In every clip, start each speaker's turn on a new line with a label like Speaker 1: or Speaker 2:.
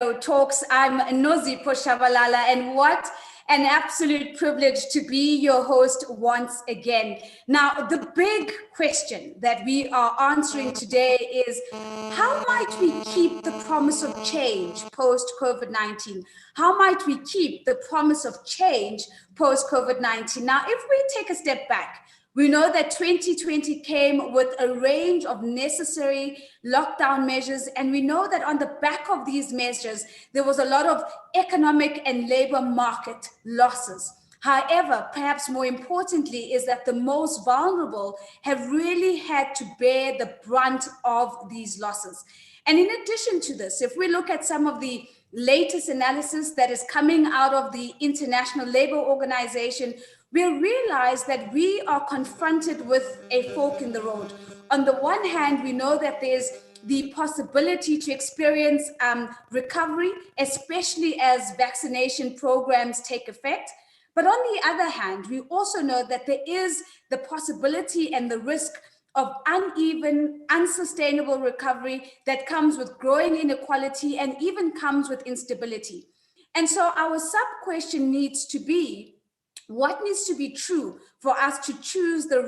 Speaker 1: Talks. I'm Nozi Poshabalala, and what an absolute privilege to be your host once again. Now, the big question that we are answering today is, how might we keep the promise of change post-COVID-19? How might we keep the promise of change post-COVID-19? Now, if we take a step back, we know that 2020 came with a range of necessary lockdown measures, and we know that on the back of these measures, there was a lot of economic and labor market losses. However, perhaps more importantly, is that the most vulnerable have really had to bear the brunt of these losses. And in addition to this, if we look at some of the latest analysis that is coming out of the International Labour Organization, we realize that we are confronted with a fork in the road. On the one hand, we know that there's the possibility to experience recovery, especially as vaccination programs take effect. But on the other hand, we also know that there is the possibility and the risk of uneven, unsustainable recovery that comes with growing inequality and even comes with instability. And so our sub-question needs to be, what needs to be true for us to choose the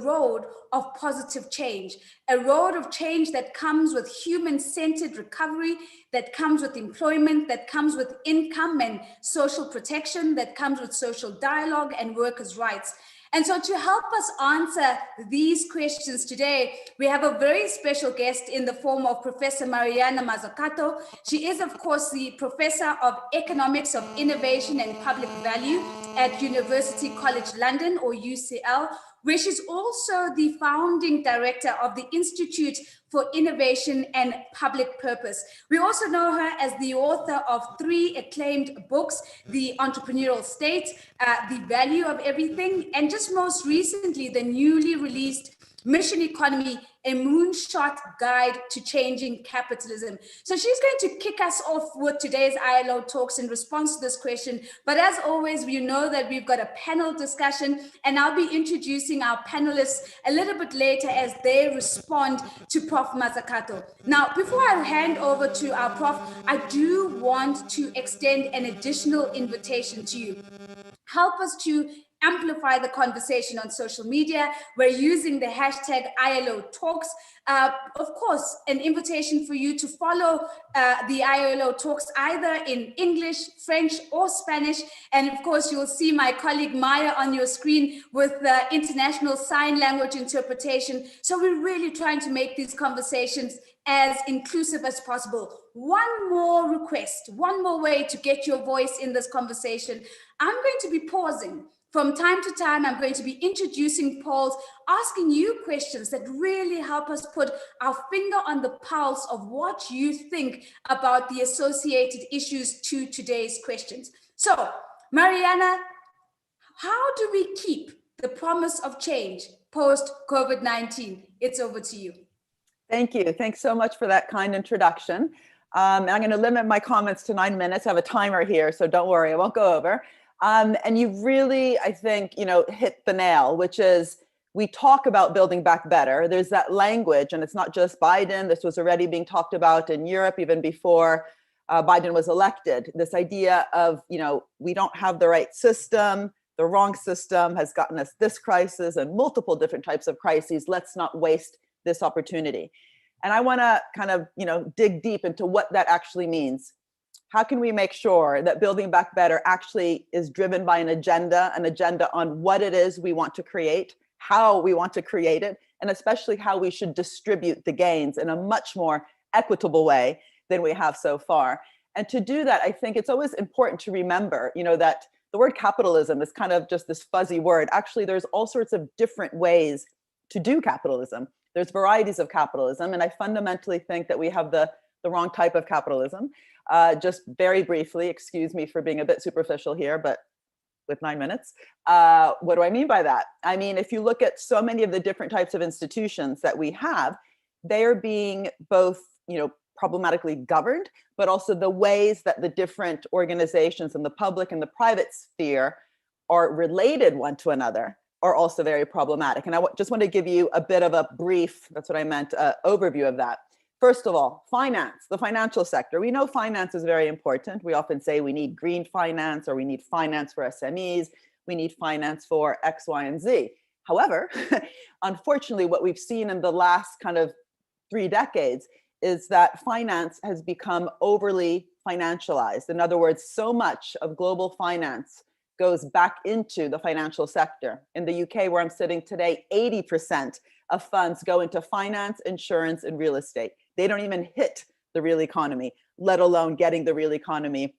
Speaker 1: road of positive change, a road of change that comes with human-centered recovery, that comes with employment, that comes with income and social protection, that comes with social dialogue and workers' rights. And so to help us answer these questions today, we have a very special guest in the form of Professor Mariana Mazzucato. She is, of course, the Professor of Economics of Innovation and Public Value at University College London, or UCL, where she's also the founding director of the Institute for Innovation and Public Purpose. We also know her as the author of 3 acclaimed books, The Entrepreneurial State, The Value of Everything, and just most recently, the newly released Mission Economy, a moonshot guide to changing capitalism. So she's going to kick us off with today's ILO talks in response to this question. But as always, we know that we've got a panel discussion, and I'll be introducing our panelists a little bit later as they respond to Prof. Mazzucato. Now, before I hand over to our Prof, I do want to extend an additional invitation to you. Help us to amplify the conversation on social media. We're using the hashtag ILO Talks. Of course, an invitation for you to follow the ILO Talks either in English, French, or Spanish. And of course, you'll see my colleague Maya on your screen with the international sign language interpretation. So we're really trying to make these conversations as inclusive as possible. One more request, one more way to get your voice in this conversation. I'm going to be pausing. From time to time, I'm going to be introducing polls, asking you questions that really help us put our finger on the pulse of what you think about the associated issues to today's questions. So, Mariana, how do we keep the promise of change post-COVID-19? It's over to you.
Speaker 2: Thank you. Thanks so much for that kind introduction. I'm going to limit my comments to 9 minutes. I have a timer here, so don't worry, I won't go over. And you really, I think, hit the nail, which is we talk about building back better. There's that language, and it's not just Biden. This was already being talked about in Europe even before Biden was elected. This idea of, we don't have the right system. The wrong system has gotten us this crisis and multiple different types of crises. Let's not waste this opportunity. And I want to kind of, dig deep into what that actually means. How can we make sure that building back better actually is driven by an agenda on what it is we want to create, how we want to create it, and especially how we should distribute the gains in a much more equitable way than we have so far. And to do that, I think it's always important to remember, that the word capitalism is kind of just this fuzzy word. Actually, there's all sorts of different ways to do capitalism. There's varieties of capitalism, and I fundamentally think that we have the wrong type of capitalism. Just very briefly, excuse me for being a bit superficial here, but with 9 minutes, what do I mean by that? I mean, if you look at so many of the different types of institutions that we have, they are being both, problematically governed, but also the ways that the different organizations in the public and the private sphere are related one to another are also very problematic. And I just want to give you a bit of a brief, that's what I meant, overview of that. First of all, finance, the financial sector. We know finance is very important. We often say we need green finance, or we need finance for SMEs. We need finance for X, Y, and Z. However, unfortunately, what we've seen in the last kind of 3 decades is that finance has become overly financialized. In other words, so much of global finance goes back into the financial sector. In the UK, where I'm sitting today, 80% of funds go into finance, insurance, and real estate. They don't even hit the real economy, let alone getting the real economy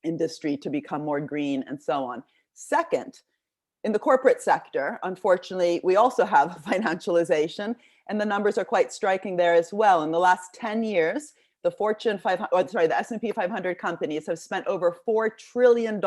Speaker 2: industry to become more green and so on. Second, in the corporate sector, unfortunately, we also have financialization, and the numbers are quite striking there as well. In the last 10 years, the the S&P 500 companies have spent over $4 trillion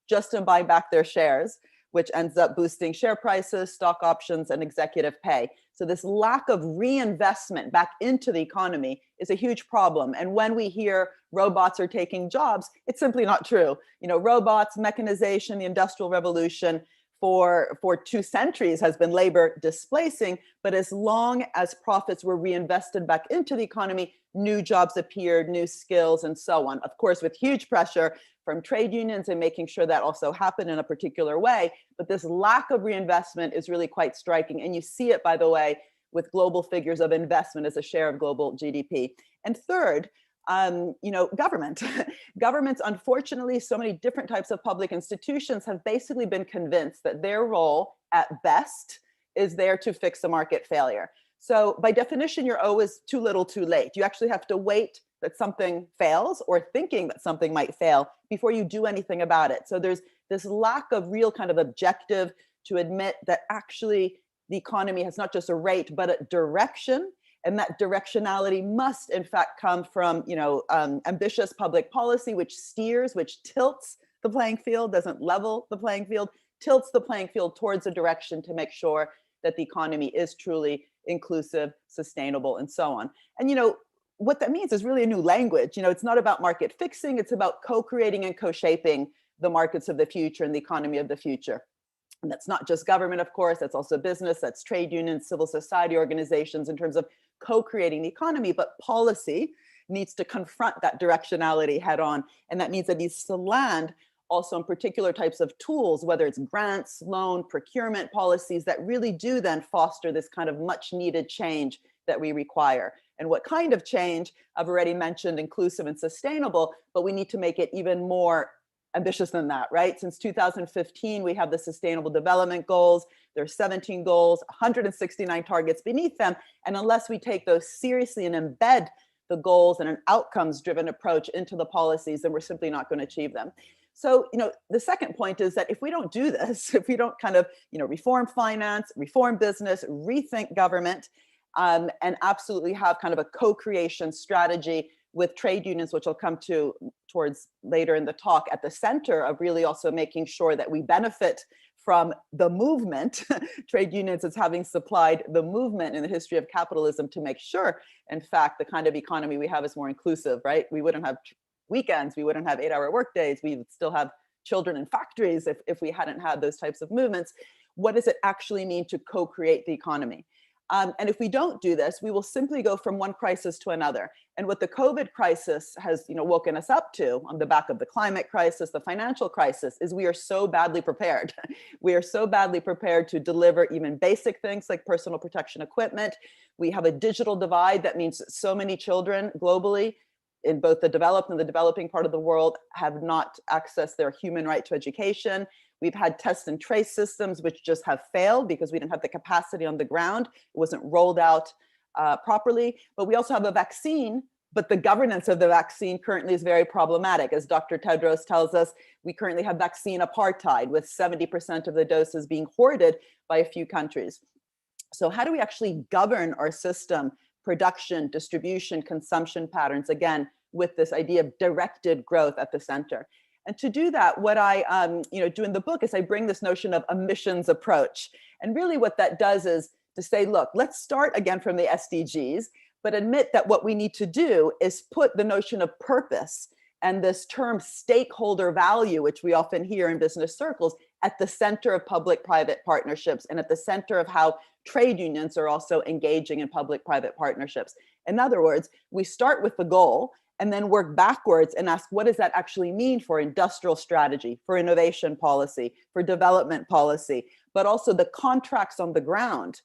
Speaker 2: just to buy back their shares, which ends up boosting share prices, stock options, and executive pay. So this lack of reinvestment back into the economy is a huge problem. And when we hear robots are taking jobs, it's simply not true. You know, robots, mechanization, the Industrial Revolution for 2 centuries has been labor displacing, but as long as profits were reinvested back into the economy, new jobs appeared, new skills, and so on. Of course, with huge pressure from trade unions and making sure that also happened in a particular way. But this lack of reinvestment is really quite striking. And you see it, by the way, with global figures of investment as a share of global GDP. And third, government. Governments, unfortunately, so many different types of public institutions have basically been convinced that their role at best is there to fix a market failure. So by definition, you're always too little, too late. You actually have to wait that something fails, or thinking that something might fail, before you do anything about it. So there's this lack of real kind of objective to admit that actually the economy has not just a rate, but a direction. And that directionality must, in fact, come from ambitious public policy, which steers, which tilts the playing field, doesn't level the playing field, tilts the playing field towards a direction to make sure that the economy is truly inclusive, sustainable, and so on. And what that means is really a new language. It's not about market fixing, it's about co-creating and co-shaping the markets of the future and the economy of the future. And that's not just government, of course, that's also business, that's trade unions, civil society organizations, in terms of co-creating the economy, but policy needs to confront that directionality head on. And that means that it needs to land also in particular types of tools, whether it's grants, loan, procurement policies that really do then foster this kind of much needed change that we require. And what kind of change? I've already mentioned inclusive and sustainable, but we need to make it even more ambitious than that, right? Since 2015, we have the Sustainable Development Goals. There are 17 goals, 169 targets beneath them. And unless we take those seriously and embed the goals in an outcomes-driven approach into the policies, then we're simply not going to achieve them. So, the second point is that if we don't do this, if we don't kind of, reform finance, reform business, rethink government, and absolutely have kind of a co-creation strategy with trade unions, which I'll come to towards later in the talk, at the center of really also making sure that we benefit from the movement. Trade unions as having supplied the movement in the history of capitalism to make sure, in fact, the kind of economy we have is more inclusive, right? We wouldn't have weekends, we wouldn't have 8-hour workdays, we would still have children in factories if we hadn't had those types of movements. What does it actually mean to co-create the economy? And if we don't do this, we will simply go from one crisis to another. And what the COVID crisis has woken us up to, on the back of the climate crisis, the financial crisis, is we are so badly prepared. We are so badly prepared to deliver even basic things like personal protection equipment. We have a digital divide that means so many children globally, in both the developed and the developing part of the world, have not accessed their human right to education. We've had test and trace systems which just have failed because we didn't have the capacity on the ground. It wasn't rolled out properly. But we also have a vaccine, but the governance of the vaccine currently is very problematic. As Dr. Tedros tells us, we currently have vaccine apartheid, with 70% of the doses being hoarded by a few countries. So how do we actually govern our system, production, distribution, consumption patterns, again, with this idea of directed growth at the center? And to do that, what I do in the book is I bring this notion of a missions approach. And really what that does is to say, look, let's start again from the SDGs, but admit that what we need to do is put the notion of purpose and this term stakeholder value, which we often hear in business circles, at the center of public-private partnerships and at the center of how trade unions are also engaging in public-private partnerships. In other words, we start with the goal and then work backwards and ask, what does that actually mean for industrial strategy, for innovation policy, for development policy, but also the contracts on the ground.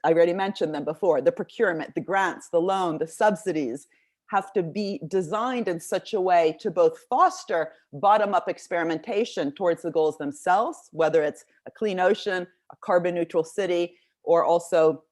Speaker 2: I already mentioned them before, the procurement, the grants, the loan, the subsidies have to be designed in such a way to both foster bottom-up experimentation towards the goals themselves, whether it's a clean ocean, a carbon neutral city, or also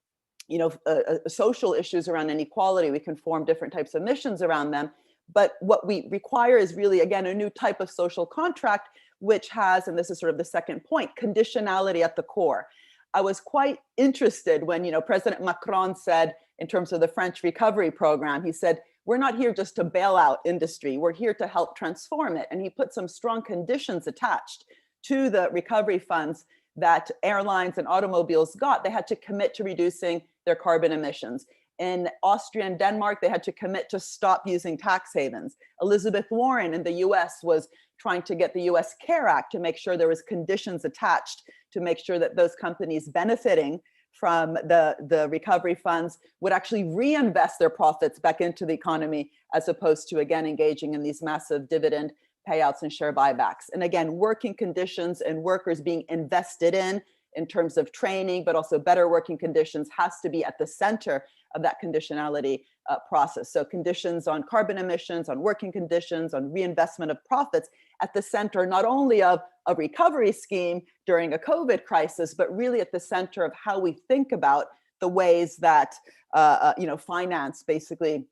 Speaker 2: social issues around inequality. We can form different types of missions around them. But what we require is really, again, a new type of social contract, which has, and this is sort of the second point, conditionality at the core. I was quite interested when, President Macron said, in terms of the French recovery program, he said, we're not here just to bail out industry, we're here to help transform it. And he put some strong conditions attached to the recovery funds that airlines and automobiles got. They had to commit to reducing their carbon emissions. In Austria and Denmark, they had to commit to stop using tax havens. Elizabeth Warren in the US was trying to get the US CARE Act to make sure there was conditions attached to make sure that those companies benefiting from the recovery funds would actually reinvest their profits back into the economy, as opposed to, again, engaging in these massive dividend payouts and share buybacks. And again, working conditions and workers being invested in terms of training, but also better working conditions has to be at the center of that conditionality process. So conditions on carbon emissions, on working conditions, on reinvestment of profits at the center, not only of a recovery scheme during a COVID crisis, but really at the center of how we think about the ways that finance basically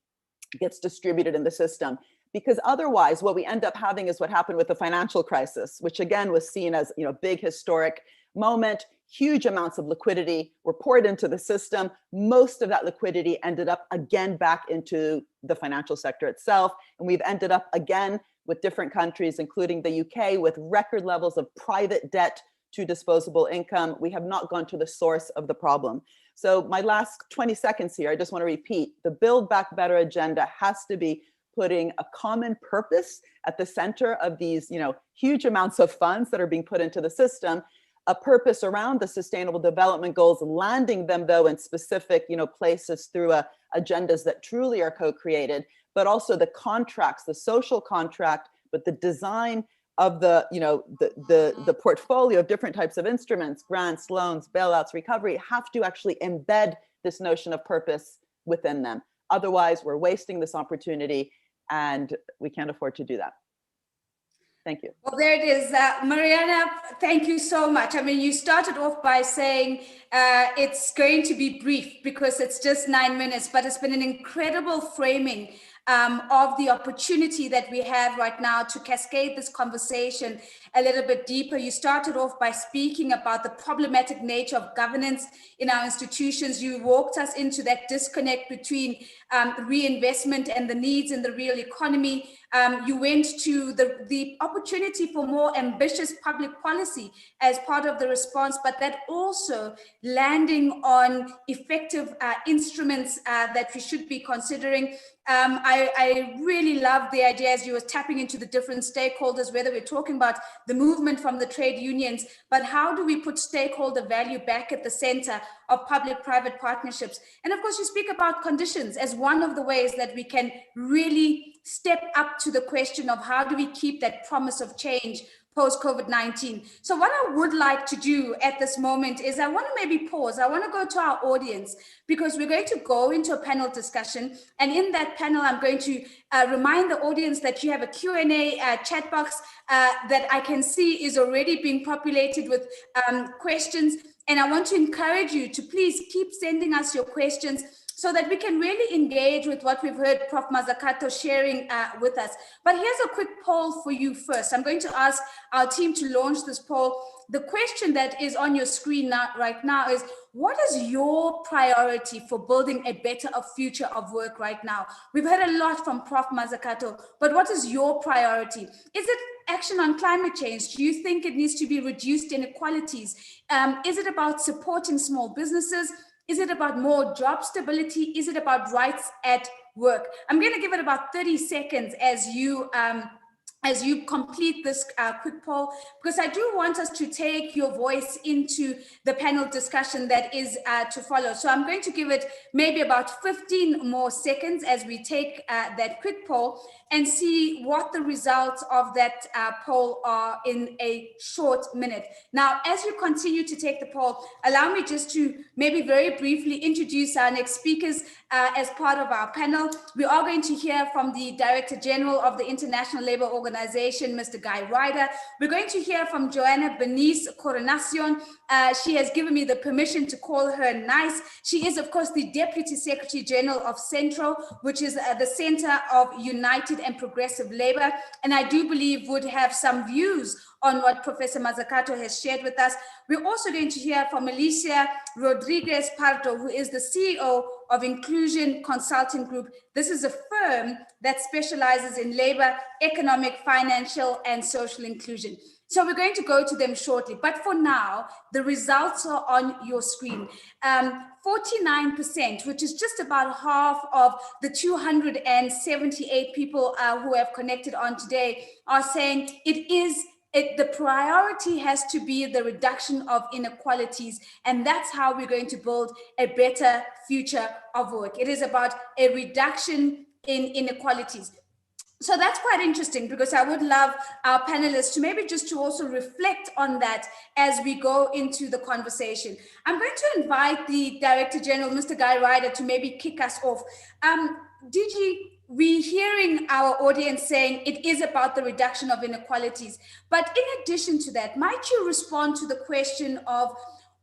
Speaker 2: gets distributed in the system. Because otherwise, what we end up having is what happened with the financial crisis, which again was seen as a big historic moment. Huge amounts of liquidity were poured into the system. Most of that liquidity ended up again back into the financial sector itself. And we've ended up again with different countries, including the UK, with record levels of private debt to disposable income. We have not gone to the source of the problem. So my last 20 seconds here, I just want to repeat, the Build Back Better agenda has to be putting a common purpose at the center of these, huge amounts of funds that are being put into the system, a purpose around the sustainable development goals, landing them though in specific, places through agendas that truly are co-created, but also the contracts, the social contract, but the design of the portfolio of different types of instruments, grants, loans, bailouts, recovery, have to actually embed this notion of purpose within them. Otherwise, we're wasting this opportunity and we can't afford to do that. Thank you.
Speaker 1: Well, there it is. Mariana, thank you so much. I mean, you started off by saying it's going to be brief because it's just 9 minutes, but it's been an incredible framing of the opportunity that we have right now to cascade this conversation a little bit deeper. You started off by speaking about the problematic nature of governance in our institutions. You walked us into that disconnect between reinvestment and the needs in the real economy. You went to the opportunity for more ambitious public policy as part of the response, but that also landing on effective instruments that we should be considering. I really love the idea as you were tapping into the different stakeholders, whether we're talking about the movement from the trade unions, but how do we put stakeholder value back at the center of public-private partnerships? And of course, you speak about conditions as one of the ways that we can really step up to the question of how do we keep that promise of change post-COVID-19. So what I would like to do at this moment is I want to maybe pause. I want to go to our audience because we're going to go into a panel discussion. And in that panel, I'm going to remind the audience that you have a Q&A chat box that I can see is already being populated with questions. And I want to encourage you to please keep sending us your questions so that we can really engage with what we've heard Prof. Mazzucato sharing with us. But here's a quick poll for you first. I'm going to ask our team to launch this poll. The question that is on your screen right now is, what is your priority for building a better future of work right now? We've heard a lot from Prof. Mazzucato, but what is your priority? Is it action on climate change? Do you think it needs to be reduced inequalities? Is it about supporting small businesses? Is it about more job stability? Is it about rights at work. I'm going to give it about 30 seconds as you complete this quick poll, because I do want us to take your voice into the panel discussion that is to follow. So I'm going to give it maybe about 15 more seconds as we take that quick poll and see what the results of that poll are in a short minute. Now, as you continue to take the poll, allow me just to maybe very briefly introduce our next speakers as part of our panel. We are going to hear from the Director General of the International Labour Organization, Mr. Guy Ryder. We're going to hear from Joanna Bernice Coronacion. She has given me the permission to call her nice. She is, of course, the Deputy Secretary General of Central, which is the Center of United and Progressive Labour, and I do believe would have some views on what Professor Mazzucato has shared with us. We're also going to hear from Alesia Rodriguez Pardo, who is the CEO of Inclusion Consulting Group. This is a firm that specializes in labor, economic, financial, and social inclusion. So we're going to go to them shortly. But for now, the results are on your screen. 49%, which is just about half of the 278 people who have connected on today, are saying the priority has to be the reduction of inequalities, and that's how we're going to build a better future of work. It is about a reduction in inequalities. So that's quite interesting, because I would love our panelists to maybe just to also reflect on that as we go into the conversation. I'm going to invite the Director General, Mr. Guy Ryder, to maybe kick us off. DG, we're hearing our audience saying it is about the reduction of inequalities. But in addition to that, might you respond to the question of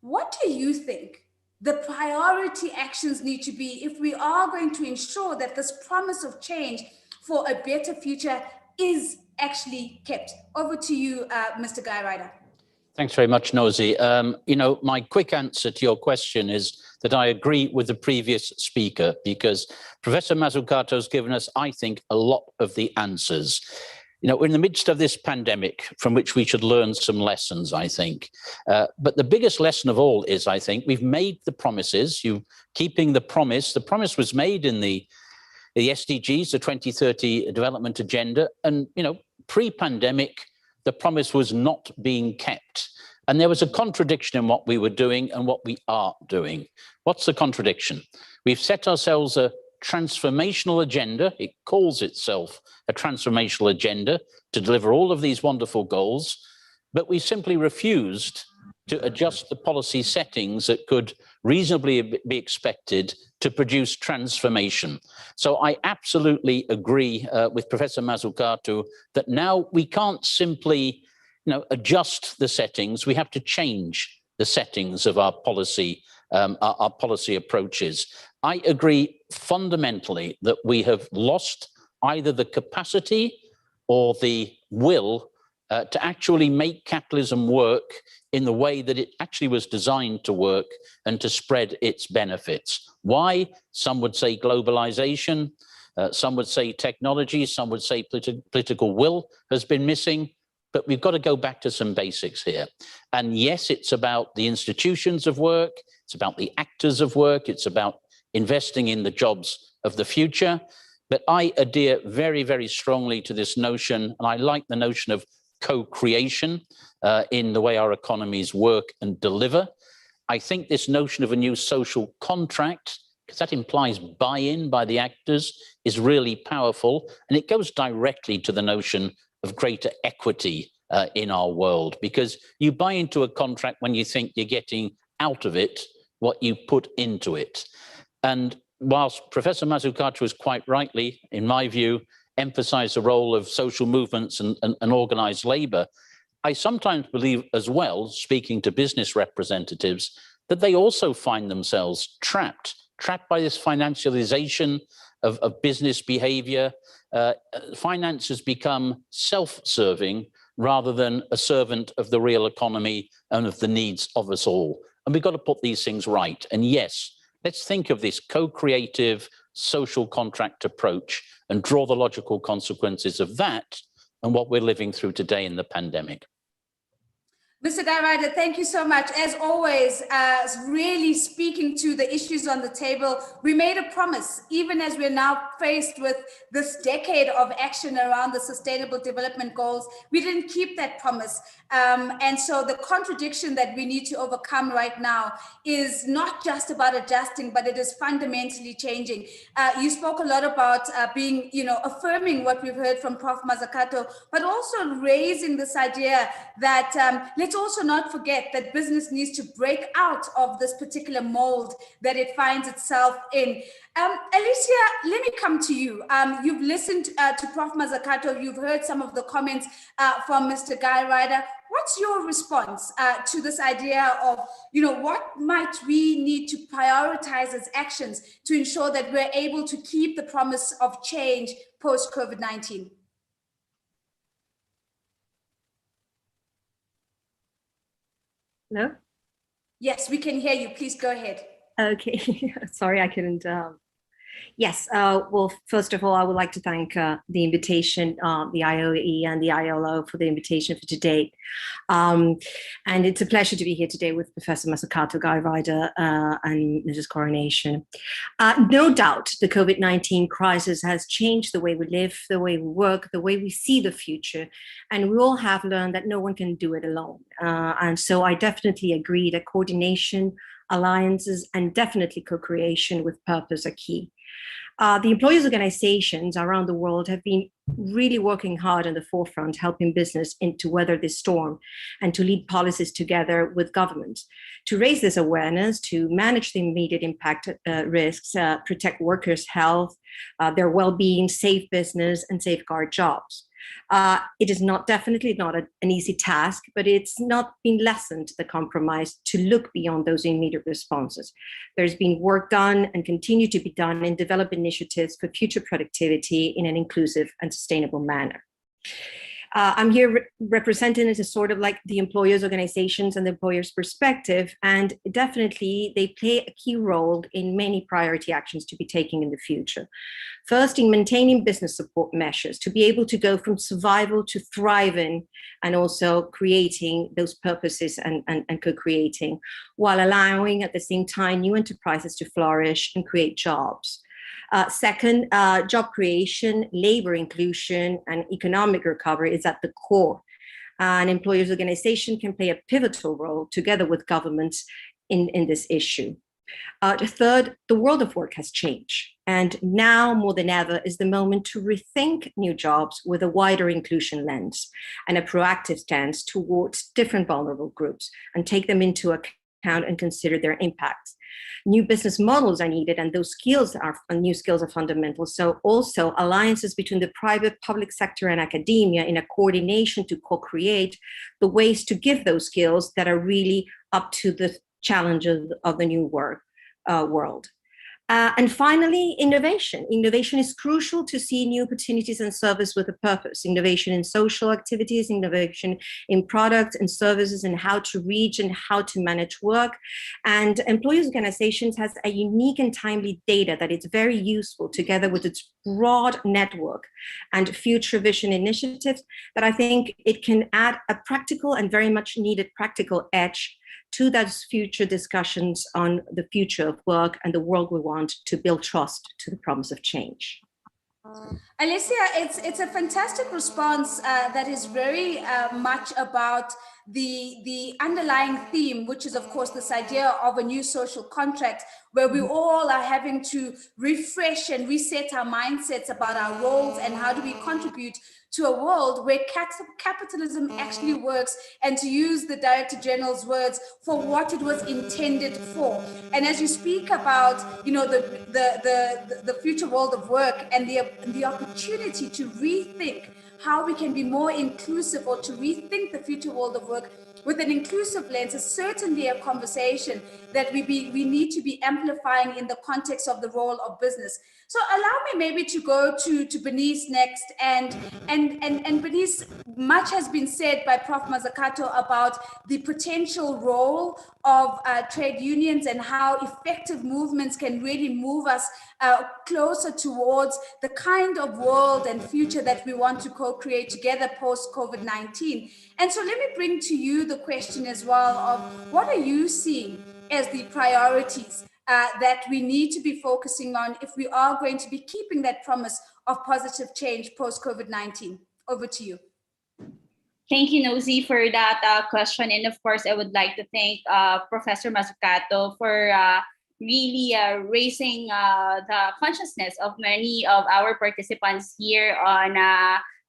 Speaker 1: what do you think the priority actions need to be if we are going to ensure that this promise of change for a better future is actually kept? Over to you, Mr. Guy Ryder.
Speaker 3: Thanks very much, Nosy. My quick answer to your question is that I agree with the previous speaker, because Professor Mazzucato has given us, I think, a lot of the answers. We're in the midst of this pandemic from which we should learn some lessons, I think. But the biggest lesson of all is, I think, we've made the promises, keeping the promise. The promise was made in the SDGs, the 2030 Development Agenda, and pre-pandemic, the promise was not being kept. And there was a contradiction in what we were doing and what we are doing. What's the contradiction? We've set ourselves a transformational agenda. It calls itself a transformational agenda to deliver all of these wonderful goals, but we simply refused to adjust the policy settings that could reasonably be expected to produce transformation. So I absolutely agree with Professor Mazzucato that now we can't simply adjust the settings. We have to change the settings of our policy approaches. I agree fundamentally that we have lost either the capacity or the will to actually make capitalism work in the way that it actually was designed to work and to spread its benefits. Why? Some would say globalization, some would say technology, some would say political will has been missing, but we've got to go back to some basics here. And yes, it's about the institutions of work, it's about the actors of work, it's about investing in the jobs of the future. But I adhere very, very strongly to this notion, and I like the notion of co-creation in the way our economies work and deliver. I think this notion of a new social contract, because that implies buy-in by the actors, is really powerful. And it goes directly to the notion of greater equity in our world, because you buy into a contract when you think you're getting out of it what you put into it. And whilst Professor Mazzucato was quite rightly, in my view, emphasize the role of social movements and organized labor, I sometimes believe as well, speaking to business representatives, that they also find themselves trapped by this financialization of business behavior. Finance has become self-serving rather than a servant of the real economy and of the needs of us all. And we've got to put these things right. And yes, let's think of this co-creative social contract approach and draw the logical consequences of that and what we're living through today in the pandemic.
Speaker 1: Mr. Director, thank you so much. As always, really speaking to the issues on the table. We made a promise, even as we're now faced with this decade of action around the Sustainable Development Goals. We didn't keep that promise. And so the contradiction that we need to overcome right now is not just about adjusting, but it is fundamentally changing. You spoke a lot about being, affirming what we've heard from Prof. Mazzucato, but also raising this idea that let's also not forget that business needs to break out of this particular mold that it finds itself in. Alesia, let me come to you. You've listened to Prof. Mazzucato. You've heard some of the comments from Mr. Guy Ryder. What's your response to this idea of, what might we need to prioritize as actions to ensure that we're able to keep the promise of change post-COVID-19?
Speaker 4: Hello?
Speaker 1: Yes, we can hear you. Please go ahead.
Speaker 4: Okay, sorry, I couldn't. Yes, well, first of all, I would like to thank the invitation, the IOE and the ILO for the invitation for today. And it's a pleasure to be here today with Professor Mazzucato, Guy Ryder, and Mrs. Coronation. No doubt the COVID-19 crisis has changed the way we live, the way we work, the way we see the future. And we all have learned that no one can do it alone. And so I definitely agree that coordination, alliances, and definitely co-creation with purpose are key. The employers' organizations around the world have been really working hard on the forefront, helping business to weather this storm and to lead policies together with governments to raise this awareness, to manage the immediate impact risks, protect workers' health, their well-being, save business, and safeguard jobs. It is definitely not an easy task, but it's not been lessened the compromise to look beyond those immediate responses. There's been work done and continue to be done in developing initiatives for future productivity in an inclusive and sustainable manner. I'm here representing as a sort of like the employers' organizations and the employers' perspective, and definitely they play a key role in many priority actions to be taken in the future. First, in maintaining business support measures to be able to go from survival to thriving and also creating those purposes and co-creating, while allowing at the same time new enterprises to flourish and create jobs. Second, job creation, labor inclusion, and economic recovery is at the core. An employers' organization can play a pivotal role together with governments in this issue. Third, the world of work has changed. And now more than ever is the moment to rethink new jobs with a wider inclusion lens and a proactive stance towards different vulnerable groups and take them into account and consider their impacts. New business models are needed, and those new skills are fundamental. So also alliances between the private, public sector and academia in a coordination to co-create the ways to give those skills that are really up to the challenges of the new world. And finally, innovation. Innovation is crucial to see new opportunities and service with a purpose. Innovation in social activities, innovation in products and services, and how to reach and how to manage work. And employers' organizations has a unique and timely data that is very useful together with its broad network and future vision initiatives that I think it can add a practical and very much needed practical edge to those future discussions on the future of work and the world we want to build trust to the promise of change.
Speaker 1: Alesia, it's a fantastic response that is very much about the underlying theme, which is, of course, this idea of a new social contract where we all are having to refresh and reset our mindsets about our roles and how do we contribute to a world where capitalism actually works, and to use the Director General's words, for what it was intended for. And as you speak about, the future world of work and the opportunity to rethink how we can be more inclusive, or to rethink the future world of work with an inclusive lens, is certainly a conversation that we need to be amplifying in the context of the role of business. So allow me maybe to go to Bernice next, and Bernice, much has been said by Prof. Mazzucato about the potential role of trade unions and how effective movements can really move us closer towards the kind of world and future that we want to co-create together post-COVID-19. And so let me bring to you the the question as well of what are you seeing as the priorities that we need to be focusing on if we are going to be keeping that promise of positive change post-COVID-19? Over to you.
Speaker 5: Thank you, Nosy, for that question. And of course, I would like to thank Professor Mazzucato for really raising the consciousness of many of our participants here on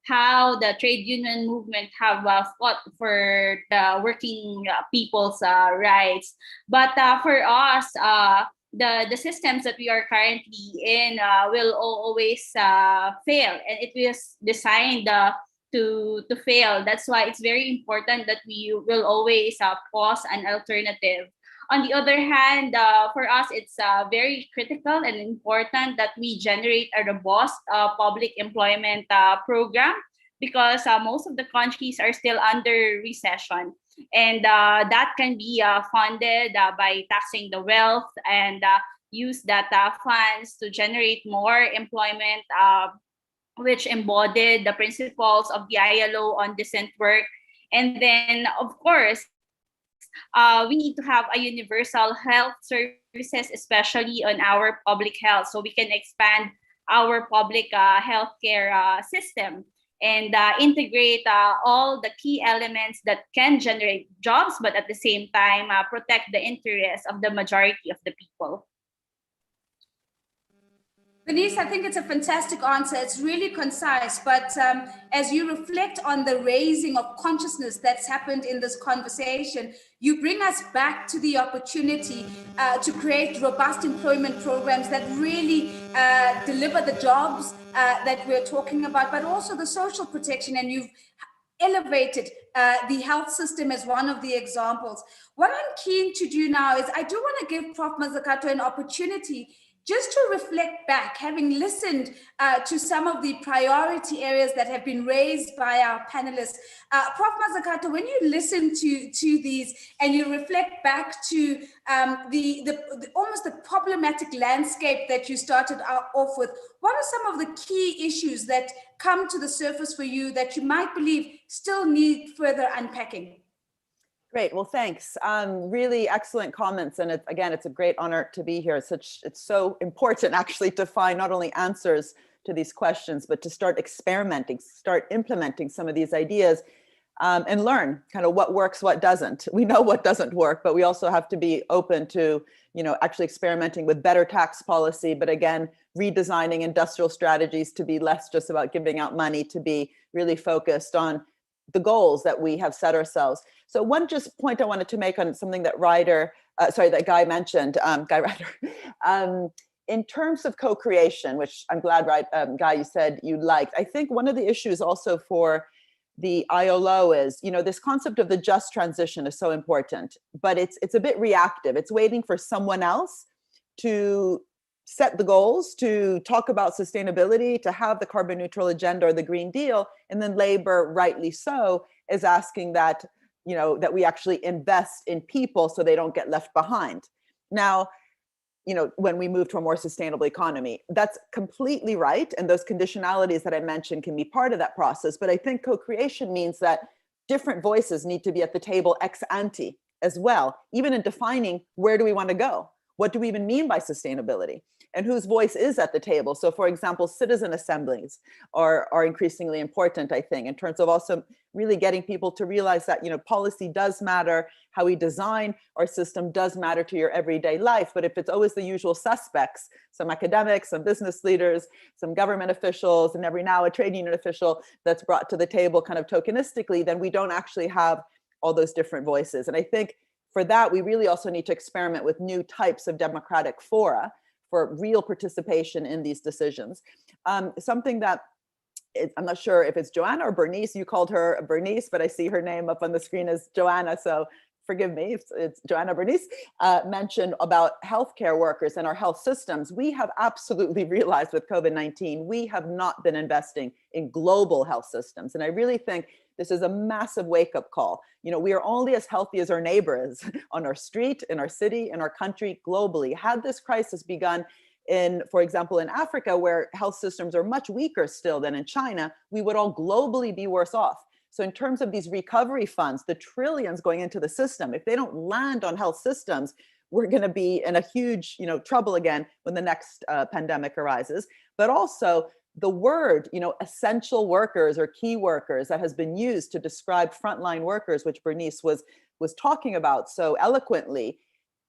Speaker 5: how the trade union movement have fought for the working people's rights. But for us, the systems that we are currently in will always fail, and it was designed to fail. That's why it's very important that we will always pause an alternative. On the other hand, for us, it's very critical and important that we generate a robust public employment program, because most of the countries are still under recession. And that can be funded by taxing the wealth and use that funds to generate more employment, which embodied the principles of the ILO on decent work. And then, of course, we need to have a universal health services, especially on our public health, so we can expand our public healthcare system and integrate all the key elements that can generate jobs, but at the same time, protect the interests of the majority of the people.
Speaker 1: Denise, I think it's a fantastic answer. It's really concise, but as you reflect on the raising of consciousness that's happened in this conversation, you bring us back to the opportunity to create robust employment programs that really deliver the jobs that we're talking about, but also the social protection. And you've elevated the health system as one of the examples. What I'm keen to do now is I do want to give Prof. Mazzucato an opportunity just to reflect back, having listened to some of the priority areas that have been raised by our panelists. Prof. Mazzucato, when you listen to these and you reflect back to the almost the problematic landscape that you started off with, what are some of the key issues that come to the surface for you that you might believe still need further unpacking?
Speaker 2: Great. Well, thanks. Really excellent comments. And again, it's a great honor to be here. It's so important actually to find not only answers to these questions, but to start experimenting, start implementing some of these ideas and learn kind of what works, what doesn't. We know what doesn't work, but we also have to be open to, actually experimenting with better tax policy, but again, redesigning industrial strategies to be less just about giving out money, to be really focused on the goals that we have set ourselves. So one just point I wanted to make on something that that Guy mentioned, Guy Ryder, in terms of co-creation, which I'm glad, Guy, you said you liked. I think one of the issues also for the ILO is, this concept of the just transition is so important, but it's a bit reactive. It's waiting for someone else to set the goals, to talk about sustainability, to have the carbon neutral agenda or the Green Deal, and then labor, rightly so, is asking that, that we actually invest in people so they don't get left behind. Now, when we move to a more sustainable economy, that's completely right. And those conditionalities that I mentioned can be part of that process. But I think co-creation means that different voices need to be at the table ex ante as well, even in defining where do we want to go? What do we even mean by sustainability? And whose voice is at the table? So for example, citizen assemblies are increasingly important, I think, in terms of also really getting people to realize that, policy does matter, how we design our system does matter to your everyday life. But if it's always the usual suspects, some academics, some business leaders, some government officials, and every now a trade union official that's brought to the table kind of tokenistically, then we don't actually have all those different voices. And I think for that, we really also need to experiment with new types of democratic fora for real participation in these decisions. Something that I'm not sure if it's Joanna or Bernice, you called her Bernice, but I see her name up on the screen as Joanna, so forgive me if it's Joanna Bernice, mentioned about healthcare workers and our health systems. We have absolutely realized with COVID-19, we have not been investing in global health systems. And I really think this is a massive wake-up call. We are only as healthy as our neighbor is on our street, in our city, in our country, globally. Had this crisis begun for example, in Africa, where health systems are much weaker still than in China, we would all globally be worse off. So in terms of these recovery funds, the trillions going into the system, if they don't land on health systems, we're going to be in a huge, trouble again when the next pandemic arises. But also the word, essential workers or key workers that has been used to describe frontline workers, which Bernice was talking about so eloquently.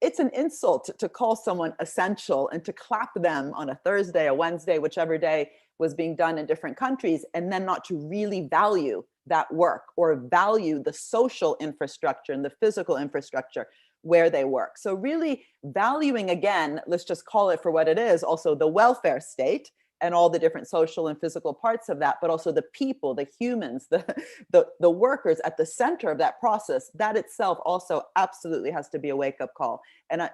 Speaker 2: It's an insult to call someone essential and to clap them on a Thursday, a Wednesday, whichever day was being done in different countries, and then not to really value that work or value the social infrastructure and the physical infrastructure where they work. So really valuing, again, let's just call it for what it is, also the welfare state and all the different social and physical parts of that, but also the people, the humans, the workers at the center of that process. That itself also absolutely has to be a wake-up call. And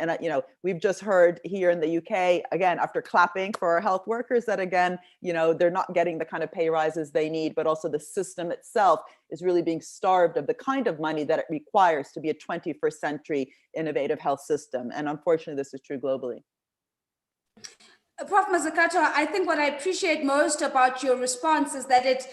Speaker 2: we've just heard here in the UK, again, after clapping for our health workers, that again, they're not getting the kind of pay rises they need, but also the system itself is really being starved of the kind of money that it requires to be a 21st century innovative health system. And unfortunately, this is true globally.
Speaker 1: Prof. Mazzucato, I think what I appreciate most about your response is that it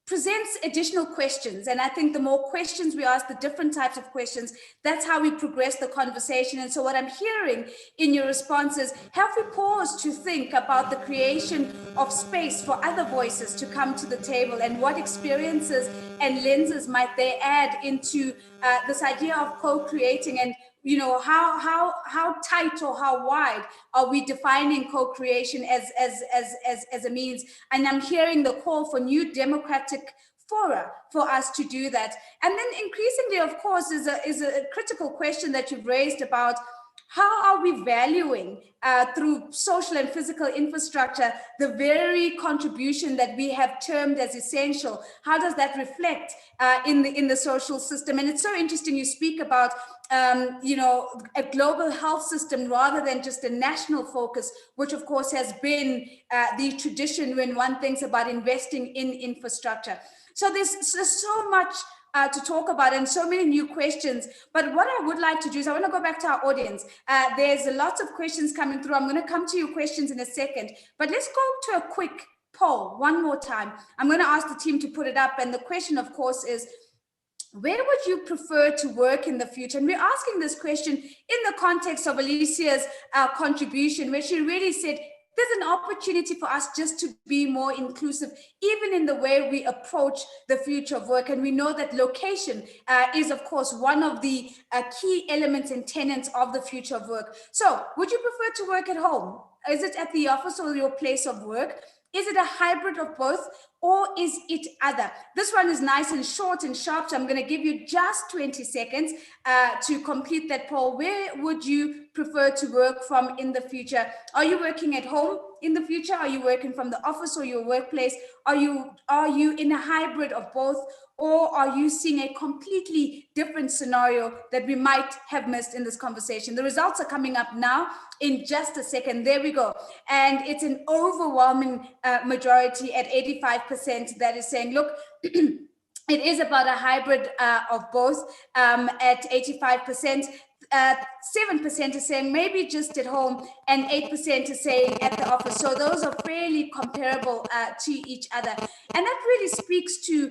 Speaker 1: presents additional questions. And I think the more questions we ask, the different types of questions, that's how we progress the conversation. And so what I'm hearing in your response is, have we paused to think about the creation of space for other voices to come to the table, and what experiences and lenses might they add into this idea of co-creating? And how tight or how wide are we defining co-creation as a means? And I'm hearing the call for new democratic fora for us to do that. And then increasingly, of course, is a critical question that you've raised about how are we valuing through social and physical infrastructure the very contribution that we have termed as essential? How does that reflect in the social system? And it's so interesting you speak about a global health system rather than just a national focus, which of course has been the tradition when one thinks about investing in infrastructure. So there's so much to talk about and so many new questions. But what I would like to do is I want to go back to our audience. There's lots of questions coming through. I'm going to come to your questions in a second, but let's go to a quick poll one more time. I'm going to ask the team to put it up. And the question, of course, is, where would you prefer to work in the future? And we're asking this question in the context of Alesia's contribution, where she really said, there's an opportunity for us just to be more inclusive, even in the way we approach the future of work. And we know that location is, of course, one of the key elements and tenets of the future of work. So would you prefer to work at home? Is it at the office or your place of work? Is it a hybrid of both, or is it other? This one is nice and short and sharp, so I'm going to give you just 20 seconds to complete that poll. Where would you prefer to work from in the future? Are you working at home in the future? Are you working from the office or your workplace? Are you in a hybrid of both? Or are you seeing a completely different scenario that we might have missed in this conversation? The results are coming up now in just a second. There we go. And it's an overwhelming majority at 85% that is saying, look, it is about a hybrid of both at 85%. 7% is saying maybe just at home, and 8% is saying at the office. So those are fairly comparable to each other. And that really speaks to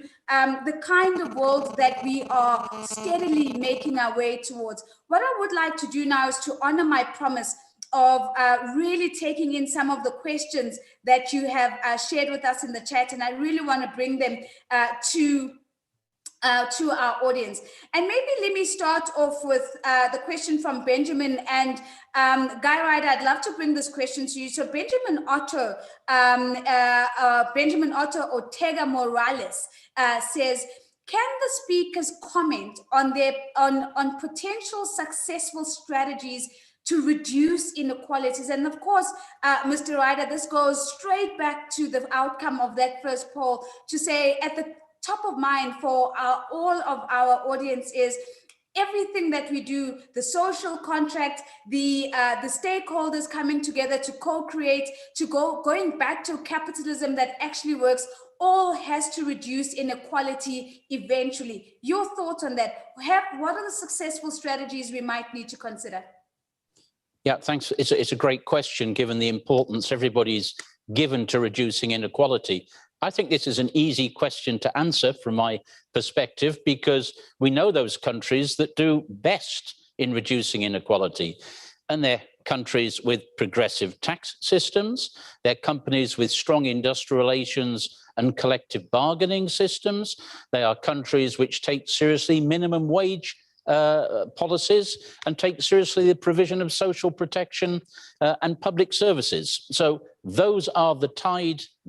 Speaker 1: the kind of world that we are steadily making our way towards. What I would like to do now is to honor my promise of really taking in some of the questions that you have shared with us in the chat. And I really want to bring them to our audience. And maybe let me start off with the question from Benjamin. And Guy Ryder, I'd love to bring this question to you. So Benjamin Otto Ortega Morales says, can the speakers comment on on potential successful strategies to reduce inequalities? And of course, Mr. Ryder, this goes straight back to the outcome of that first poll, to say at the top of mind for all of our audience is everything that we do, the social contract, the stakeholders coming together to co-create, going back to capitalism that actually works, all has to reduce inequality eventually. Your thoughts on that? What are the successful strategies we might need to consider?
Speaker 3: Yeah, thanks. It's a great question, given the importance everybody's given to reducing inequality. I think this is an easy question to answer from my perspective, because we know those countries that do best in reducing inequality. And they're countries with progressive tax systems, they're companies with strong industrial relations and collective bargaining systems, they are countries which take seriously minimum wage policies and take seriously the provision of social protection and public services. So those are the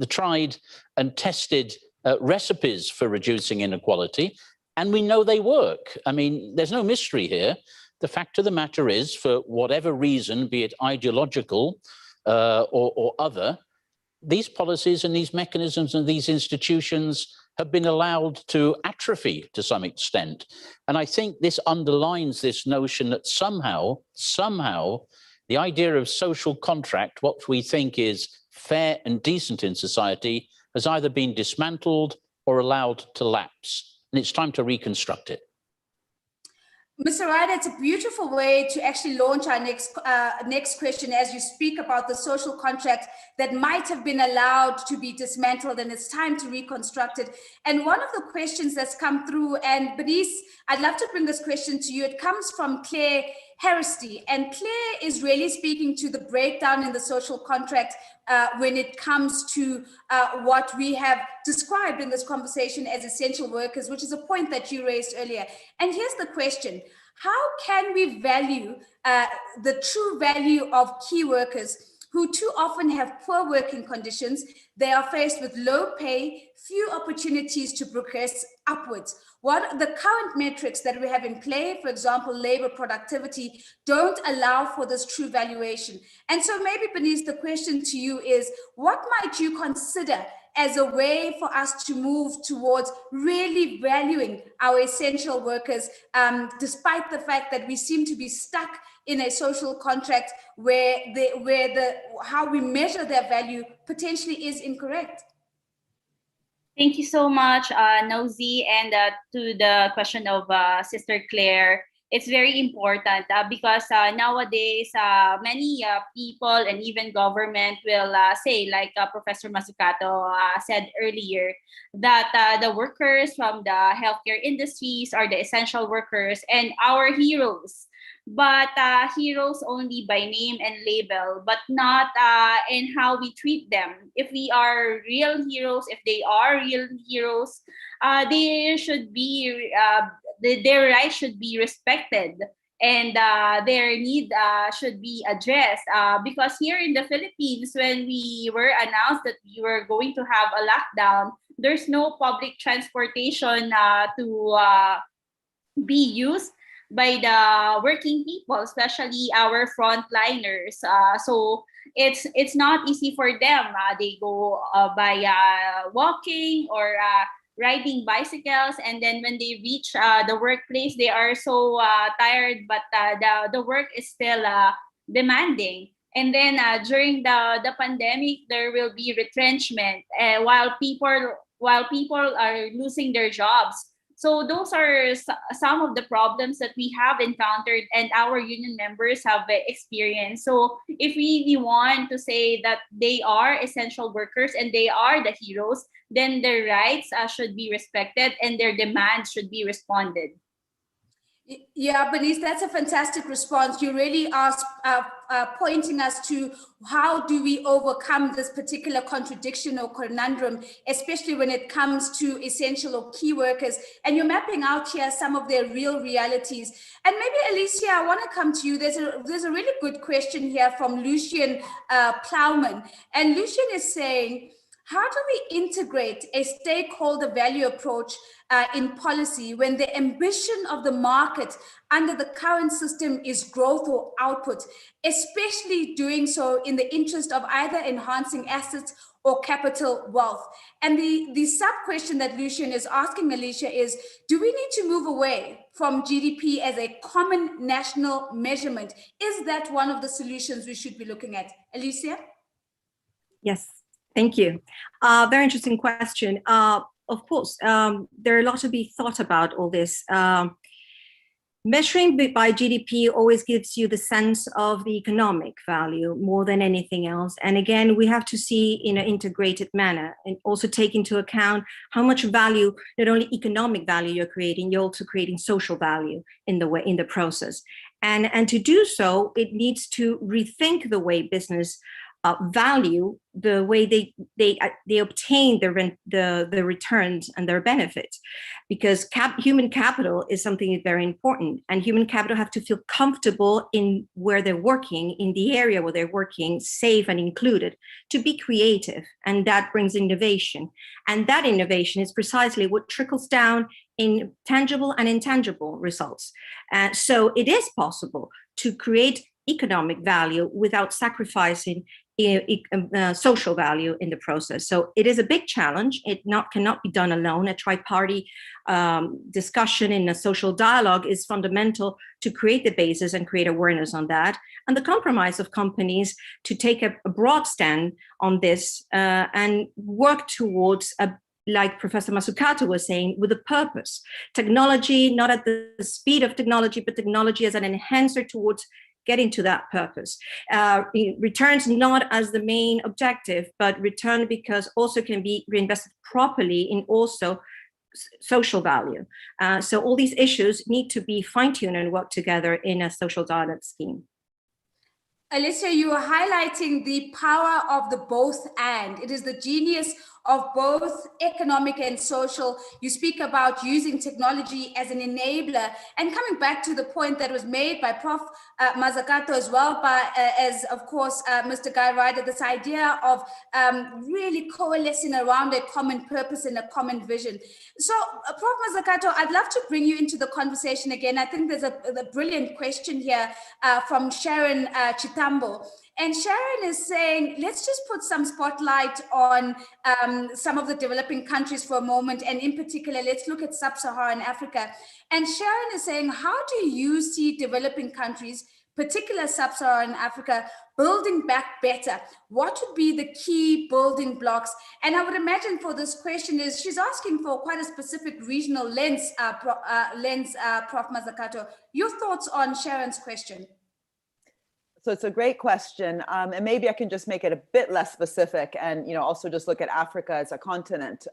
Speaker 3: tried and tested recipes for reducing inequality, and we know they work. I mean, there's no mystery here. The fact of the matter is, for whatever reason, be it ideological or other, these policies and these mechanisms and these institutions have been allowed to atrophy to some extent. And I think this underlines this notion that somehow, the idea of social contract, what we think is fair and decent in society, has either been dismantled or allowed to lapse. And it's time to reconstruct it.
Speaker 1: Mr. Ryder, it's a beautiful way to actually launch our next question as you speak about the social contract that might have been allowed to be dismantled, and it's time to reconstruct it. And one of the questions that's come through, and Bernice, I'd love to bring this question to you. It comes from Claire Harristy, and Claire is really speaking to the breakdown in the social contract when it comes to what we have described in this conversation as essential workers, which is a point that you raised earlier. And here's the question: how can we value the true value of key workers who too often have poor working conditions? They are faced with low pay, few opportunities to progress upwards. What the current metrics that we have in play, for example, labor productivity, don't allow for this true valuation. And so maybe, Bernice, the question to you is, what might you consider as a way for us to move towards really valuing our essential workers, despite the fact that we seem to be stuck in a social contract where how we measure their value potentially is incorrect?
Speaker 5: Thank you so much, Nosy, and to the question of Sister Claire. It's very important because nowadays many people and even government will say, like Professor Mazzucato said earlier, that the workers from the healthcare industries are the essential workers and our heroes. But heroes only by name and label, but not in how we treat them. If we are real heroes, if they are real heroes, they should be their rights should be respected, and their need should be addressed. Because here in the Philippines, when we were announced that we were going to have a lockdown, there's no public transportation to be used by the working people, especially our frontliners. So it's not easy for them. They go by walking or riding bicycles, and then when they reach the workplace, they are so tired, but the work is still demanding. And then during the pandemic, there will be retrenchment while people are losing their jobs. So those are some of the problems that we have encountered and our union members have experienced. So if we want to say that they are essential workers and they are the heroes, then their rights should be respected and their demands should be responded.
Speaker 1: Yeah, Bernice, that's a fantastic response. You really are pointing us to how do we overcome this particular contradiction or conundrum, especially when it comes to essential or key workers. And you're mapping out here some of their real realities. And maybe, Alesia, I want to come to you. There's a really good question here from Lucian Plowman. And Lucian is saying, how do we integrate a stakeholder value approach in policy when the ambition of the market under the current system is growth or output, especially doing so in the interest of either enhancing assets or capital wealth? And the sub-question that Lucian is asking, Alesia, is, do we need to move away from GDP as a common national measurement? Is that one of the solutions we should be looking at? Alesia?
Speaker 4: Yes. Thank you. Very interesting question. Of course, there are a lot to be thought about all this. Measuring by GDP always gives you the sense of the economic value more than anything else. And again, we have to see in an integrated manner and also take into account how much value, not only economic value you're creating, you're also creating social value in the process. And to do so, it needs to rethink the way business value the way they obtain the returns and their benefits, because human capital is something very important, and human capital have to feel comfortable in where they're working, in the area where they're working, safe and included, to be creative, and that brings innovation, and that innovation is precisely what trickles down in tangible and intangible results. So it is possible to create economic value without sacrificing social value in the process. So it is a big challenge. It cannot be done alone. A tri-party discussion in a social dialogue is fundamental to create the basis and create awareness on that. And the compromise of companies to take a broad stand on this and work towards like Professor Mazzucato was saying, with a purpose. Technology, not at the speed of technology, but technology as an enhancer towards getting to that purpose. Returns not as the main objective, but return because also can be reinvested properly in also social value. So all these issues need to be fine-tuned and work together in a social dialogue scheme.
Speaker 1: Alesia, you are highlighting the power of the both and. It is the genius of both economic and social. You speak about using technology as an enabler, and coming back to the point that was made by Prof. Mazzucato as well, as of course Mr. Guy Ryder, this idea of really coalescing around a common purpose and a common vision. So Prof. Mazzucato, I'd love to bring you into the conversation again. I think there's a brilliant question here from Sharon Chitambo. And Sharon is saying, let's just put some spotlight on some of the developing countries for a moment. And in particular, let's look at sub-Saharan Africa. And Sharon is saying, how do you see developing countries, particular sub-Saharan Africa, building back better? What would be the key building blocks? And I would imagine for this question is, she's asking for quite a specific regional lens, Prof. Mazzucato. Your thoughts on Sharon's question?
Speaker 2: So it's a great question, and maybe I can just make it a bit less specific, and also just look at Africa as a continent,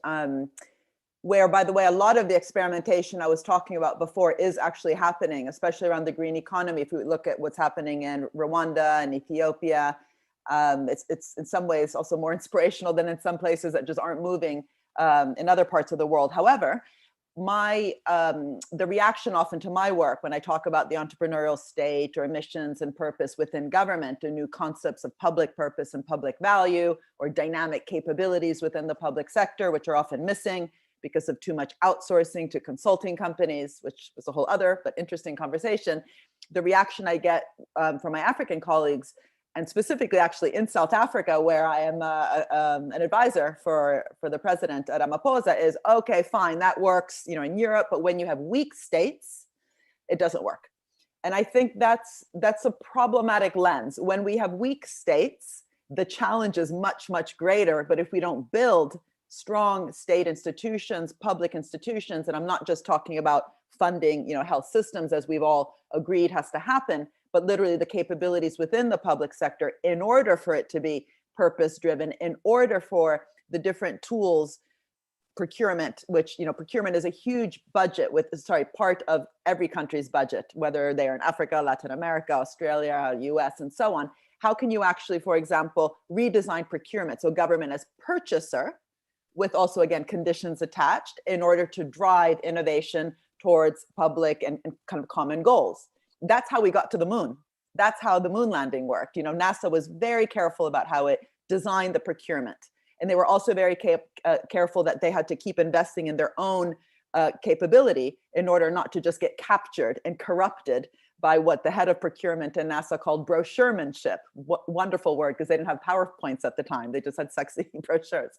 Speaker 2: where, by the way, a lot of the experimentation I was talking about before is actually happening, especially around the green economy. If we look at what's happening in Rwanda and Ethiopia, it's in some ways also more inspirational than in some places that just aren't moving in other parts of the world. However, the reaction often to my work when I talk about the entrepreneurial state or missions and purpose within government, or new concepts of public purpose and public value, or dynamic capabilities within the public sector, which are often missing because of too much outsourcing to consulting companies, which is a whole other but interesting conversation. The reaction I get from my African colleagues, and specifically actually in South Africa, where I am an advisor for the president at Ramaphosa, is, okay, fine, that works, in Europe, but when you have weak states, it doesn't work. And I think that's a problematic lens. When we have weak states, the challenge is much, much greater. But if we don't build strong state institutions, public institutions, and I'm not just talking about funding, health systems, as we've all agreed has to happen, but literally the capabilities within the public sector in order for it to be purpose-driven, in order for the different tools, procurement, which, procurement is a huge budget part of every country's budget, whether they're in Africa, Latin America, Australia, US, and so on. How can you actually, for example, redesign procurement? So government as purchaser, with also, again, conditions attached, in order to drive innovation towards public and kind of common goals. That's how we got to the moon. That's how the moon landing worked. NASA was very careful about how it designed the procurement. And they were also very careful that they had to keep investing in their own capability in order not to just get captured and corrupted by what the head of procurement in NASA called brochuremanship. Wonderful word, because they didn't have PowerPoints at the time. They just had sexy brochures.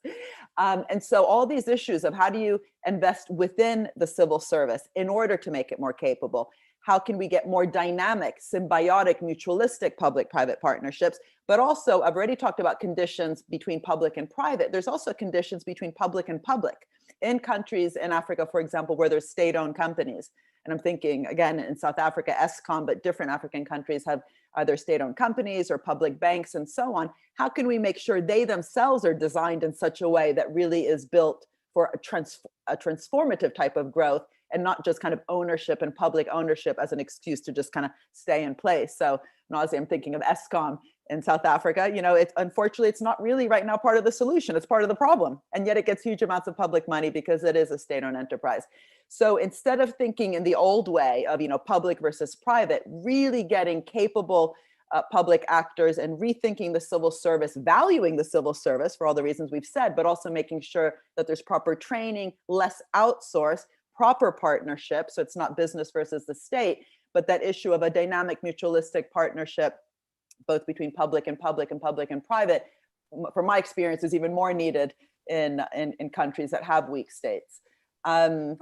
Speaker 2: And so all these issues of how do you invest within the civil service in order to make it more capable? How can we get more dynamic, symbiotic, mutualistic public-private partnerships? But also, I've already talked about conditions between public and private. There's also conditions between public and public. In countries in Africa, for example, where there's state-owned companies, And I'm thinking, again, in South Africa, Eskom, but different African countries have either state-owned companies or public banks and so on. How can we make sure they themselves are designed in such a way that really is built for a transformative type of growth, and not just kind of ownership and public ownership as an excuse to just kind of stay in place? So Nazi, I'm thinking of Eskom in South Africa. Unfortunately, it's not really right now part of the solution. It's part of the problem. And yet it gets huge amounts of public money because it is a state-owned enterprise. So instead of thinking in the old way of, public versus private, really getting capable public actors and rethinking the civil service, valuing the civil service for all the reasons we've said, but also making sure that there's proper training, less outsource, proper partnership. So it's not business versus the state, but that issue of a dynamic mutualistic partnership, both between public and private, from my experience, is even more needed in countries that have weak states. And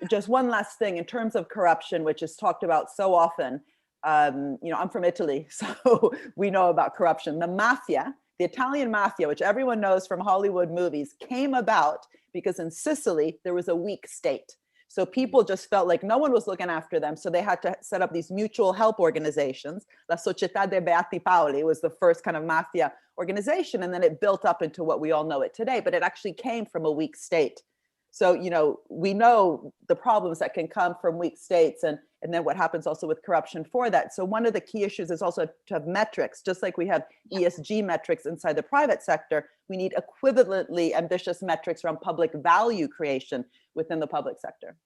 Speaker 2: just one last thing in terms of corruption, which is talked about so often. I'm from Italy, so we know about corruption. The mafia, the Italian mafia, which everyone knows from Hollywood movies, came about because in Sicily, there was a weak state. So people just felt like no one was looking after them. So they had to set up these mutual help organizations. La Società dei Beati Paoli was the first kind of mafia organization. And then it built up into what we all know it today, but it actually came from a weak state. So, we know the problems that can come from weak states and then what happens also with corruption for that. So one of the key issues is also to have metrics, just like we have ESG metrics inside the private sector, we need equivalently ambitious metrics around public value creation within the public sector.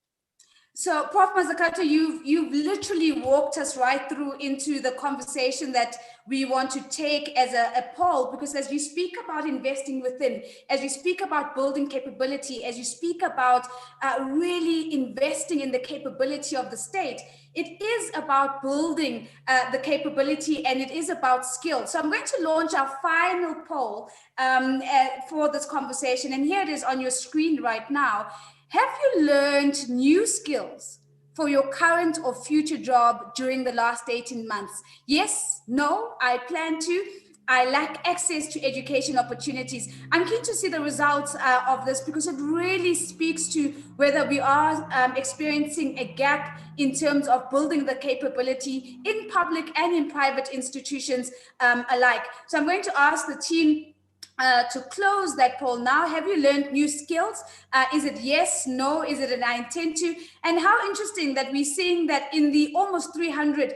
Speaker 1: So, Prof. Mazzucato, you've literally walked us right through into the conversation that we want to take as a poll, because as you speak about investing within, as you speak about building capability, as you speak about really investing in the capability of the state, it is about building the capability, and it is about skill. So I'm going to launch our final poll for this conversation, and here it is on your screen right now. Have you learned new skills for your current or future job during the last 18 months? Yes, no, I plan to. I lack access to education opportunities. I'm keen to see the results of this, because it really speaks to whether we are experiencing a gap in terms of building the capability in public and in private institutions alike. So I'm going to ask the team to close that poll now. Have you learned new skills? Is it yes, no? Is it an I intend to? And how interesting that we're seeing that in the almost 300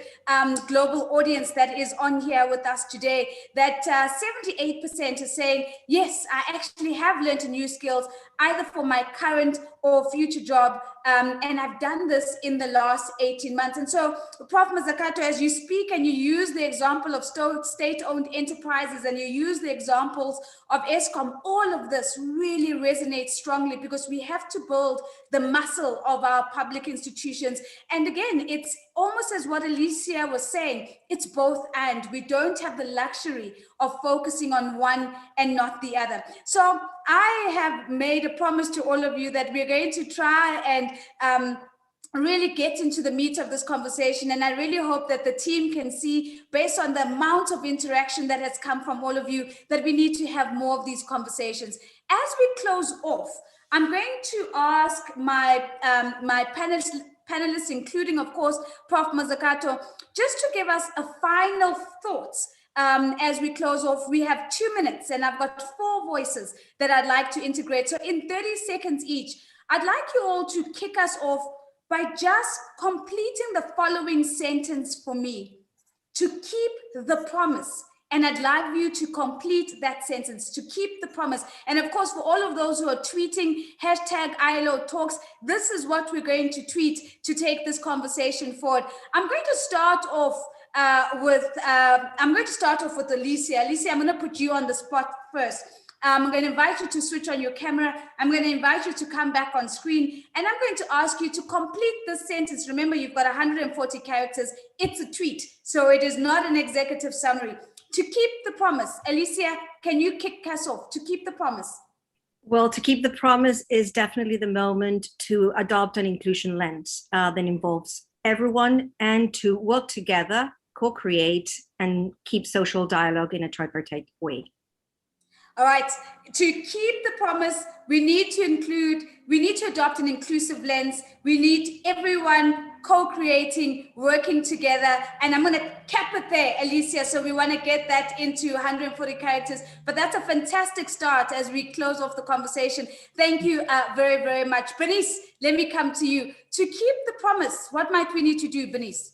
Speaker 1: global audience that is on here with us today, that 78% is saying, yes, I actually have learned new skills, either for my current or future job. And I've done this in the last 18 months. And so, Prof. Mazzucato, as you speak and you use the example of state-owned enterprises and you use the examples of Eskom, all of this really resonates strongly, because we have to build the muscle of our public institutions. And again, it's almost as what Alesia was saying, it's both and. We don't have the luxury of focusing on one and not the other. So I have made a promise to all of you that we're going to try and really get into the meat of this conversation. And I really hope that the team can see, based on the amount of interaction that has come from all of you, that we need to have more of these conversations. As we close off, I'm going to ask my panelists, including, of course, Prof. Mazzucato, just to give us a final thoughts. As we close off, we have 2 minutes, and I've got 4 voices that I'd like to integrate. So in 30 seconds each, I'd like you all to kick us off by just completing the following sentence for me: to keep the promise. And I'd like you to complete that sentence, to keep the promise. And of course, for all of those who are tweeting, hashtag ILO Talks, this is what we're going to tweet to take this conversation forward. I'm going to start off with Alesia. Alesia, I'm going to put you on the spot first. I'm going to invite you to switch on your camera. I'm going to invite you to come back on screen, and I'm going to ask you to complete this sentence. Remember, you've got 140 characters. It's a tweet, so it is not an executive summary. To keep the promise. Alesia, can you kick us off? To keep the promise.
Speaker 4: Well, to keep the promise is definitely the moment to adopt an inclusion lens that involves everyone, and to work together, co-create, and keep social dialogue in a tripartite way.
Speaker 1: All right, to keep the promise, we need to adopt an inclusive lens. We need everyone co-creating, working together. And I'm going to cap it there, Alesia. So we want to get that into 140 characters. But that's a fantastic start as we close off the conversation. Thank you very, very much. Bernice, let me come to you. To keep the promise, what might we need to do, Bernice?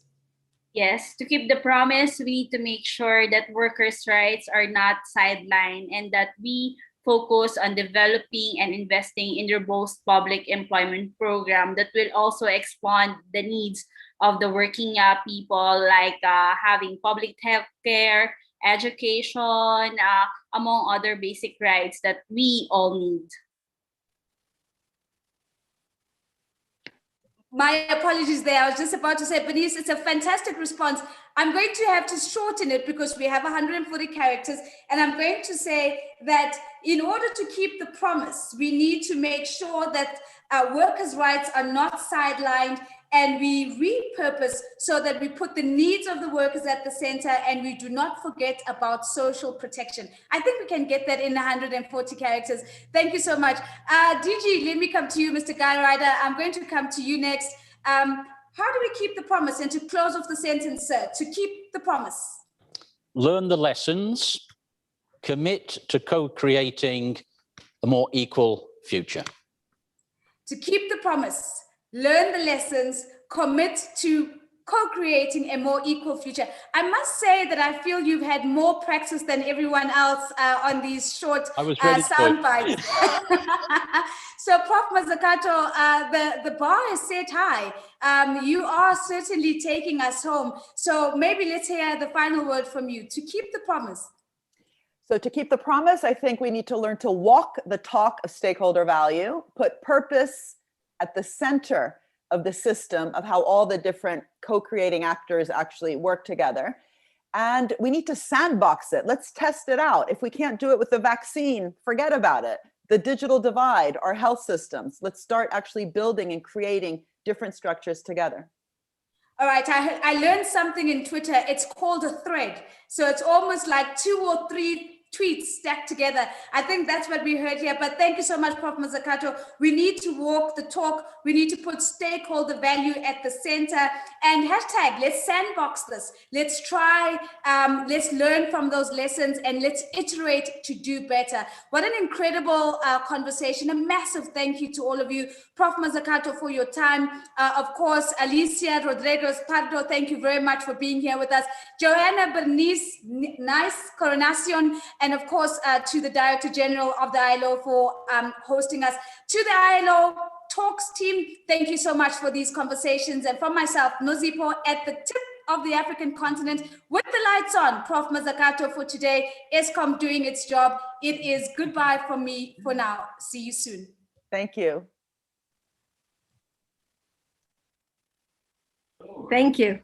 Speaker 5: Yes, to keep the promise, we need to make sure that workers' rights are not sidelined and that we focus on developing and investing in robust public employment program that will also expand the needs of the working people, like having public health care, education, among other basic rights that we all need.
Speaker 1: My apologies there. I was just about to say, Bernice, it's a fantastic response. I'm going to have to shorten it because we have 140 characters. And I'm going to say that in order to keep the promise, we need to make sure that workers' rights are not sidelined, and we repurpose so that we put the needs of the workers at the center and we do not forget about social protection. I think we can get that in 140 characters. Thank you so much. DG, let me come to you, Mr. Guy Ryder. I'm going to come to you next. How do we keep the promise? And to close off the sentence, sir, to keep the promise.
Speaker 3: Learn the lessons, commit to co-creating a more equal future.
Speaker 1: To keep the promise, learn the lessons, commit to co-creating a more equal future. I must say that I feel you've had more practice than everyone else on these short sound bites. So, Prof. Mazzucato, the bar is set high. You are certainly taking us home. So maybe let's hear the final word from you. To keep the promise.
Speaker 2: So to keep the promise, I think we need to learn to walk the talk of stakeholder value, put purpose at the center of the system of how all the different co-creating actors actually work together. And we need to sandbox it. Let's test it out. If we can't do it with the vaccine, forget about it. The digital divide, our health systems, let's start actually building and creating different structures together.
Speaker 1: All right, I learned something in Twitter. It's called a thread. So it's almost like 2 or 3 tweets stacked together. I think that's what we heard here. But thank you so much, Prof. Mazzucato. We need to walk the talk. We need to put stakeholder value at the center. And hashtag, let's sandbox this. Let's try, let's learn from those lessons and let's iterate to do better. What an incredible conversation. A massive thank you to all of you. Prof. Mazzucato, for your time. Of course, Alesia Rodriguez Pardo, thank you very much for being here with us. Joanna Bernice, nice Coronacion. And of course, to the Director General of the ILO for hosting us. To the ILO Talks team, thank you so much for these conversations. And from myself, Nozipho, at the tip of the African continent, with the lights on, Prof. Mazzucato for today, ESCOM doing its job. It is goodbye from me for now. See you soon.
Speaker 2: Thank you.
Speaker 4: Thank you.